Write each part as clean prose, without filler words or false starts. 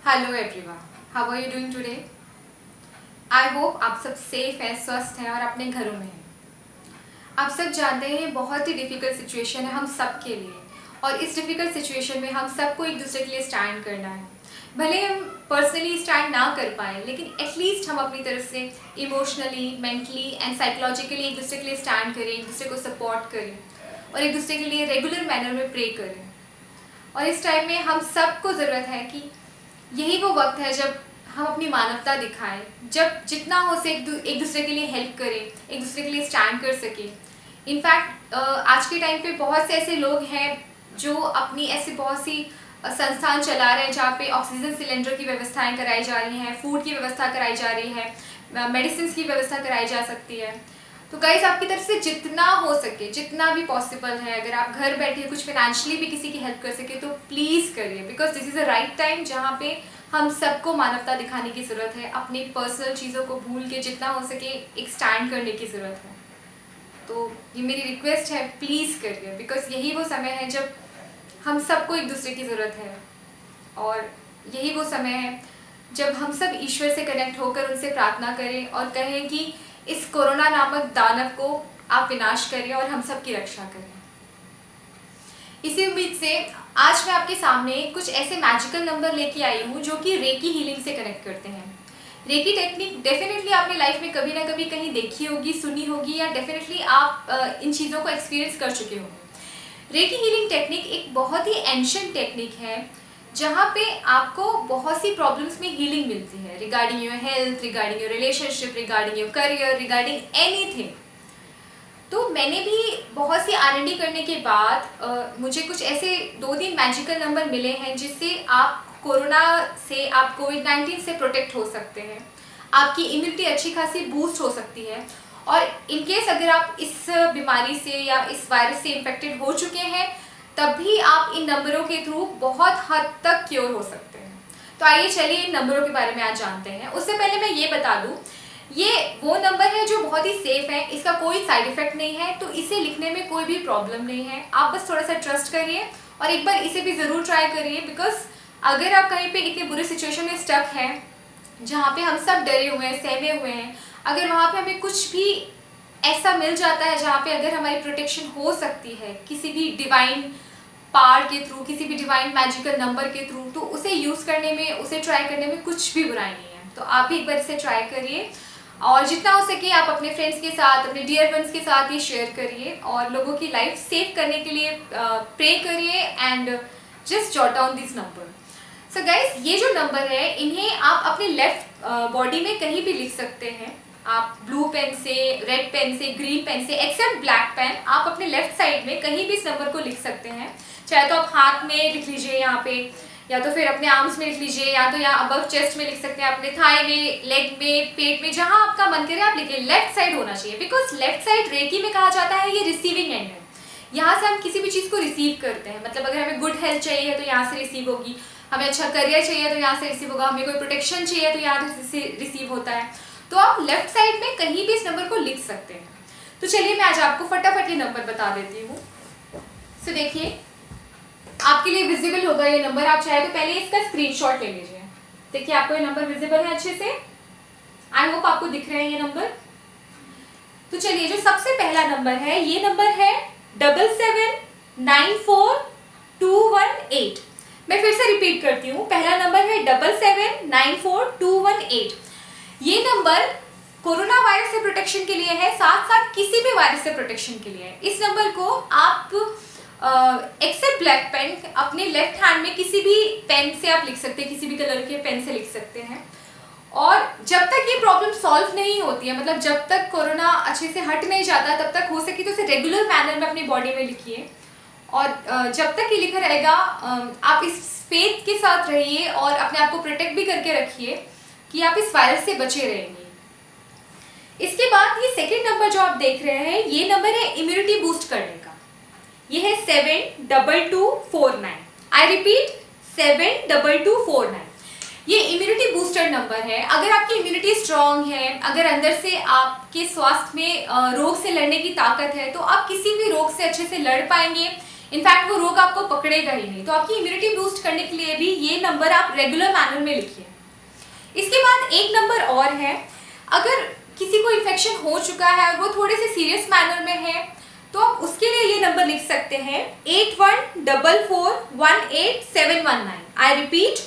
Hello everyone, how are you doing today? I hope आप सब safe हैं, स्वस्थ हैं और अपने घरों में हैं। आप सब जानते हैं बहुत ही डिफ़िकल्ट सिचुएशन है हम सब के लिए, और इस डिफ़िकल्ट सिचुएशन में हम सबको एक दूसरे के लिए स्टैंड करना है। भले हम पर्सनली स्टैंड ना कर पाएँ, लेकिन एटलीस्ट हम अपनी तरफ से इमोशनली, मेंटली एंड साइकोलॉजिकली एक दूसरे के लिए स्टैंड करें, एक दूसरे को सपोर्ट करें और एक दूसरे के लिए रेगुलर मैनर में प्रे करें। और इस टाइम में हम सबको ज़रूरत है कि यही वो वक्त है जब हम अपनी मानवता दिखाएं, जब जितना हो सके एक दूसरे के लिए हेल्प करें, एक दूसरे के लिए स्टैंड कर सकें। इनफैक्ट आज के टाइम पे बहुत से ऐसे लोग हैं जो अपनी ऐसी बहुत सी संस्थान चला रहे हैं जहाँ पे ऑक्सीजन सिलेंडर की व्यवस्थाएं कराई जा रही हैं, फूड की व्यवस्था कराई जा रही है, मेडिसिन की व्यवस्था कराई जा सकती है। तो गाइस, आपकी तरफ से जितना हो सके, जितना भी पॉसिबल है, अगर आप घर बैठे कुछ फाइनेंशियली भी किसी की हेल्प कर सके तो प्लीज़ करिए, because this is a right time जहाँ पे हम सबको मानवता दिखाने की ज़रूरत है। अपनी पर्सनल चीज़ों को भूल के जितना हो सके एक स्टैंड करने की ज़रूरत है। तो ये मेरी रिक्वेस्ट है, प्लीज़ करिए, बिकॉज यही वो समय है जब हम सबको एक दूसरे की ज़रूरत है, और यही वो समय है जब हम सब ईश्वर से कनेक्ट होकर उनसे प्रार्थना करें और कहें कि इस कोरोना नामक दानव को आप विनाश करें और हम सब की रक्षा करें। इसी उम्मीद से आज मैं आपके सामने कुछ ऐसे मैजिकल नंबर लेके आई हूँ जो कि रेकी हीलिंग से कनेक्ट करते हैं। रेकी टेक्निक डेफिनेटली आपने लाइफ में कभी ना कभी कहीं देखी होगी, सुनी होगी, या डेफिनेटली आप इन चीज़ों को एक्सपीरियंस कर चुके होंगे। रेकी हीलिंग टेक्निक एक बहुत ही एंशिएंट टेक्निक है जहाँ पे आपको बहुत सी प्रॉब्लम्स में हीलिंग मिलती है, regarding your health, regarding your relationship, regarding your career, regarding anything. तो मैंने भी बहुत सी R&D करने के बाद मुझे कुछ ऐसे 2-3 मैजिकल नंबर मिले हैं जिससे आप कोरोना से, आप कोविड-19 से प्रोटेक्ट हो सकते हैं, आपकी इम्यूनिटी अच्छी खासी बूस्ट हो सकती है, और इनकेस अगर आप इस बीमारी से या इस वायरस से इन्फेक्टेड हो चुके हैं तब भी आप इन नंबरों के थ्रू बहुत हद तक क्योर हो सकते हैं। तो आइए चलिए इन नंबरों के बारे में आज जानते हैं। उससे पहले मैं ये बता दूं, ये वो नंबर है जो बहुत ही सेफ है, इसका कोई साइड इफेक्ट नहीं है, तो इसे लिखने में कोई भी प्रॉब्लम नहीं है। आप बस थोड़ा सा ट्रस्ट करिए और एक बार इसे भी ज़रूर ट्राई करिए, बिकॉज अगर आप कहीं पे इतनी बुरी सिचुएशन में स्टक हैं जहाँ पे हम सब डरे हुए हैं, सहमे हुए हैं, अगर वहाँ पे हमें कुछ भी ऐसा मिल जाता है जहाँ पे अगर हमारी प्रोटेक्शन हो सकती है किसी भी डिवाइन पावर के थ्रू, किसी भी डिवाइन मैजिकल नंबर के थ्रू, तो उसे यूज़ करने में, उसे ट्राई करने में कुछ भी बुराई नहीं है। तो आप भी एक बार इसे ट्राई करिए और जितना हो सके आप अपने फ्रेंड्स के साथ, अपने डियर वंस के साथ ये शेयर करिए और लोगों की लाइफ सेव करने के लिए प्रे करिए and just jot down this number. So guys, ये जो नंबर है इन्हें आप अपने लेफ्ट बॉडी में कहीं भी लिख सकते हैं। आप ब्लू पेन से, रेड पेन से, ग्रीन पेन से, एक्सेप्ट ब्लैक पेन, आप अपने लेफ्ट साइड में कहीं भी इस नंबर को लिख सकते हैं। चाहे तो आप हाथ में लिख लीजिए यहाँ पे, या तो फिर अपने आर्म्स में लिख लीजिए, या तो यहाँ अबव चेस्ट में लिख सकते हैं, अपने थाई में, लेग में, पेट में, जहाँ आपका मन करे आप लिखिए। लेफ्ट साइड होना चाहिए, बिकॉज लेफ्ट साइड रेकी में कहा जाता है ये रिसीविंग एंड है। यहाँ से हम किसी भी चीज़ को रिसीव करते हैं, मतलब अगर हमें गुड हेल्थ चाहिए है तो यहाँ से रिसीव होगी, हमें अच्छा करियर चाहिए तो यहाँ से रिसीव होगा, हमें कोई प्रोटेक्शन चाहिए तो यहाँ से रिसीव होता है। तो आप लेफ्ट साइड में कहीं भी इस नंबर को लिख सकते हैं। तो चलिए मैं आज आपको फटाफट ये नंबर बता देती हूँ। सो देखिए, आपके लिए विजिबल होगा ये नंबर, आप चाहे तो पहले इसका स्क्रीनशॉट ले लीजिए। देखिए आपको ये नंबर विजिबल है अच्छे से, आई होप आपको दिख रहे हैं ये नंबर। तो चलिए, जो सबसे पहला नंबर है ये नंबर है 779421 मैं फिर से रिपीट करती हूँ, पहला नंबर है 779421। ये नंबर कोरोना वायरस से प्रोटेक्शन के लिए है, साथ साथ किसी भी वायरस से प्रोटेक्शन के लिए है। इस नंबर को आप एक्सेप्ट ब्लैक पेन, अपने लेफ्ट हैंड में किसी भी पेन से आप लिख सकते हैं, किसी भी कलर के पेन से लिख सकते हैं। और जब तक ये प्रॉब्लम सॉल्व नहीं होती है, मतलब जब तक कोरोना अच्छे से हट नहीं जाता, तब तक हो सके तो इसे रेगुलर मैनर में अपनी बॉडी में लिखिए। और जब तक ये लिखा रहेगा आप इस फेथ के साथ रहिए और अपने आप को प्रोटेक्ट भी करके रखिए कि आप इस वायरस से बचे रहेंगे। इसके बाद ये सेकेंड नंबर जो आप देख रहे हैं, ये नंबर है इम्यूनिटी बूस्ट करने का। ये है 72249। I repeat, 72249। ये इम्यूनिटी बूस्टर नंबर है। अगर आपकी इम्यूनिटी स्ट्रांग है, अगर अंदर से आपके स्वास्थ्य में रोग से लड़ने की ताकत है, तो आप किसी भी रोग से अच्छे से लड़ पाएंगे, इनफैक्ट वो रोग आपको पकड़ेगा ही नहीं। तो आपकी इम्यूनिटी बूस्ट करने के लिए भी ये नंबर आप रेगुलर मैनर में लिखिए। इसके बाद एक नंबर और है, अगर किसी को इन्फेक्शन हो चुका है और वो थोड़े से सीरियस मैनर में है तो आप उसके लिए ये नंबर लिख सकते हैं 8144187119। I repeat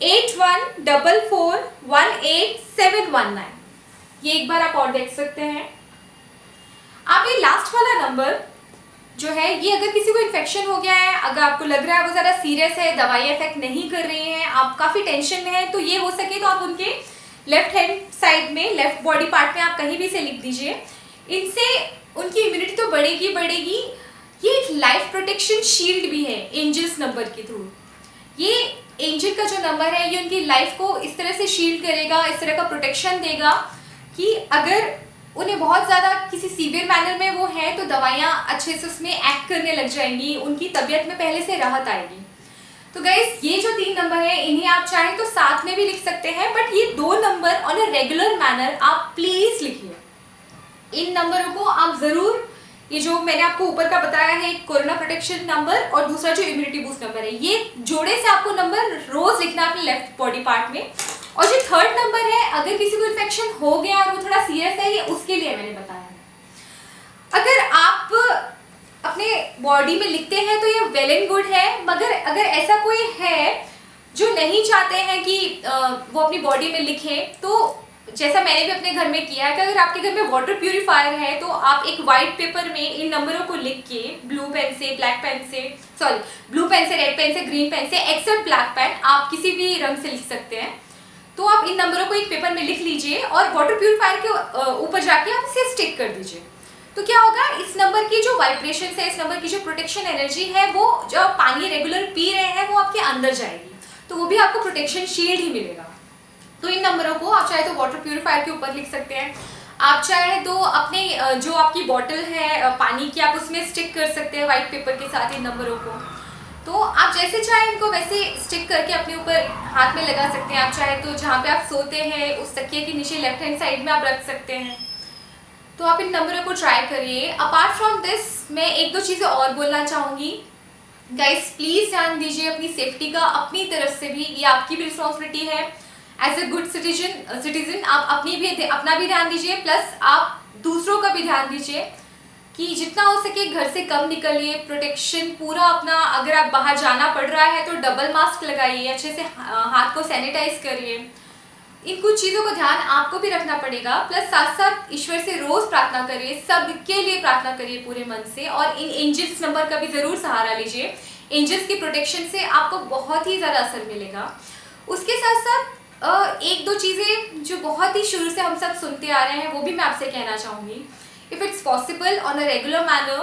8144187119। ये एक बार आप और देख सकते हैं। आप ये लास्ट वाला नंबर जो है, ये अगर किसी को इन्फेक्शन हो गया है, अगर आपको लग रहा है वो ज़्यादा सीरियस है, दवाइयाँ इफेक्ट नहीं कर रही हैं, आप काफ़ी टेंशन में हैं, तो ये हो सके तो आप उनके लेफ्ट हैंड साइड में, लेफ्ट बॉडी पार्ट में आप कहीं भी से लिख दीजिए। इनसे उनकी इम्यूनिटी तो बढ़ेगी बढ़ेगी, ये एक लाइफ प्रोटेक्शन शील्ड भी है एंजल्स नंबर के थ्रू। ये एंजल का जो नंबर है ये उनकी लाइफ को इस तरह से शील्ड करेगा, इस तरह का प्रोटेक्शन देगा कि अगर उन्हें बहुत ज़्यादा किसी सीवियर मैनर में वो है तो दवाइयाँ अच्छे से उसमें एक्ट करने लग जाएंगी, उनकी तबीयत में पहले से राहत आएगी। तो गाइस, ये जो 3 नंबर है इन्हें आप चाहें तो साथ में भी लिख सकते हैं, बट ये 2 number on a regular manner आप प्लीज लिखिए। इन नंबरों को आप जरूर, ये जो मैंने आपको ऊपर का बताया है कोरोना प्रोटेक्शन नंबर और दूसरा जो इम्यूनिटी बूस्ट नंबर है, ये जोड़े से आपको नंबर रोज लिखना अपने लेफ्ट बॉडी पार्ट में। और जो थर्ड नंबर है, अगर किसी को इन्फेक्शन हो गया और वो थोड़ा सीरियस है, ये उसके लिए मैंने बताया है। अगर आप अपने बॉडी में लिखते हैं तो ये वेल एंड गुड है, मगर अगर ऐसा कोई है जो नहीं चाहते हैं कि वो अपनी बॉडी में लिखे, तो जैसा मैंने भी अपने घर में किया है कि अगर आपके घर में वाटर प्यूरिफायर है तो आप एक वाइट पेपर में इन नंबरों को लिख के ब्लू पेन से, रेड पेन से, ग्रीन पेन से, एक्सेप्ट ब्लैक पेन, आप किसी भी रंग से लिख सकते हैं। तो आप इन नंबरों को एक पेपर में लिख लीजिए और वाटर प्यूरिफायर के ऊपर जाके आप इसे स्टिक कर दीजिए। तो क्या होगा, इस नंबर की जो वाइब्रेशन है, इस नंबर की जो प्रोटेक्शन एनर्जी है, वो जो पानी रेगुलर पी रहे हैं वो आपके अंदर जाएगी, तो वो भी आपको प्रोटेक्शन शील्ड ही मिलेगा। तो इन नंबरों को आप चाहे तो वाटर प्यूरिफायर के ऊपर लिख सकते हैं, आप चाहे तो अपने जो आपकी बॉटल है पानी की, आप उसमें स्टिक कर सकते हैं व्हाइट पेपर के साथ इन नंबरों को। तो आप जैसे चाहे इनको वैसे स्टिक करके अपने ऊपर हाथ में लगा सकते हैं। आप चाहे तो जहाँ पे आप सोते हैं उस तकिए के नीचे लेफ्ट हैंड साइड में आप रख सकते हैं। तो आप इन नंबरों को ट्राई करिए। अपार्ट फ्रॉम दिस, मैं 1-2 चीज़ें और बोलना चाहूँगी। गाइस, प्लीज़ ध्यान दीजिए अपनी सेफ्टी का, अपनी तरफ से भी, ये आपकी भी रिस्पॉन्सिबिलिटी है। एज ए गुड सिटीजन आप अपना भी ध्यान दीजिए, प्लस आप दूसरों का भी ध्यान दीजिए कि जितना हो सके घर से कम निकलिए। प्रोटेक्शन पूरा अपना, अगर आप बाहर जाना पड़ रहा है तो डबल मास्क लगाइए, अच्छे से हाथ को सैनिटाइज करिए। इन कुछ चीज़ों का ध्यान आपको भी रखना पड़ेगा, प्लस साथ साथ ईश्वर से रोज़ प्रार्थना करिए, सबके लिए प्रार्थना करिए पूरे मन से, और इन एंजल्स नंबर का भी ज़रूर सहारा लीजिए। एंजल्स की प्रोटेक्शन से आपको बहुत ही ज़्यादा असर मिलेगा। उसके साथ साथ 1-2 चीज़ें जो बहुत ही शुरू से हम सब सुनते आ रहे हैं वो भी मैं आपसे कहना चाहूँगी। If it's possible on a regular manner,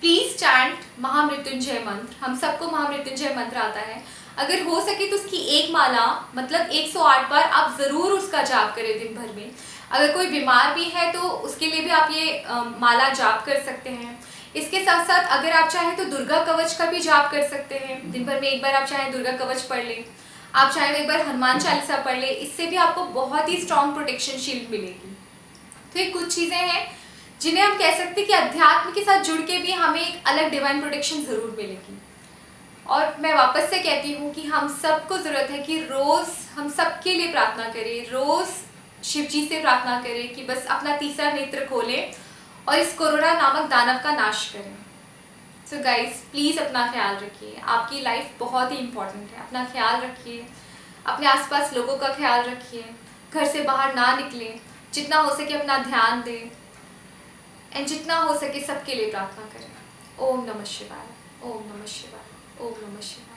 please chant Mahamrityunjaya mantra. हम सबको महामृत्युंजय मंत्र आता है। अगर हो सके तो उसकी एक माला, मतलब 108 बार आप ज़रूर उसका जाप करें दिन भर में। अगर कोई बीमार भी है तो उसके लिए भी आप ये माला जाप कर सकते हैं। इसके साथ साथ अगर आप चाहें तो दुर्गा कवच का भी जाप कर सकते हैं। दिन भर में एक बार आप चाहें दुर्गा कवच पढ़ लें, आप चाहें तो एक बार हनुमान चालीसा पढ़ लें। इससे भी आपको बहुत ही स्ट्रॉन्ग प्रोटेक्शन शील्ड मिलेगी। तो ये कुछ चीज़ें हैं जिन्हें हम कह सकते हैं कि अध्यात्म के साथ जुड़ के भी हमें एक अलग डिवाइन प्रोटेक्शन ज़रूर मिलेगी। और मैं वापस से कहती हूँ कि हम सबको ज़रूरत है कि रोज़ हम सबके लिए प्रार्थना करें, रोज़ शिव जी से प्रार्थना करें कि बस अपना तीसरा नेत्र खोलें और इस कोरोना नामक दानव का नाश करें। सो गाइस, प्लीज़ अपना ख्याल रखिए। आपकी लाइफ बहुत ही इम्पॉर्टेंट है। अपना ख्याल रखिए, अपने आसपास लोगों का ख्याल रखिए, घर से बाहर ना निकलें, जितना हो सके अपना ध्यान दें, एंड जितना हो सके सबके लिए प्रार्थना करें। ओम नमः शिवाय, ओम नमः शिवाय, ओम नमः शिवाय।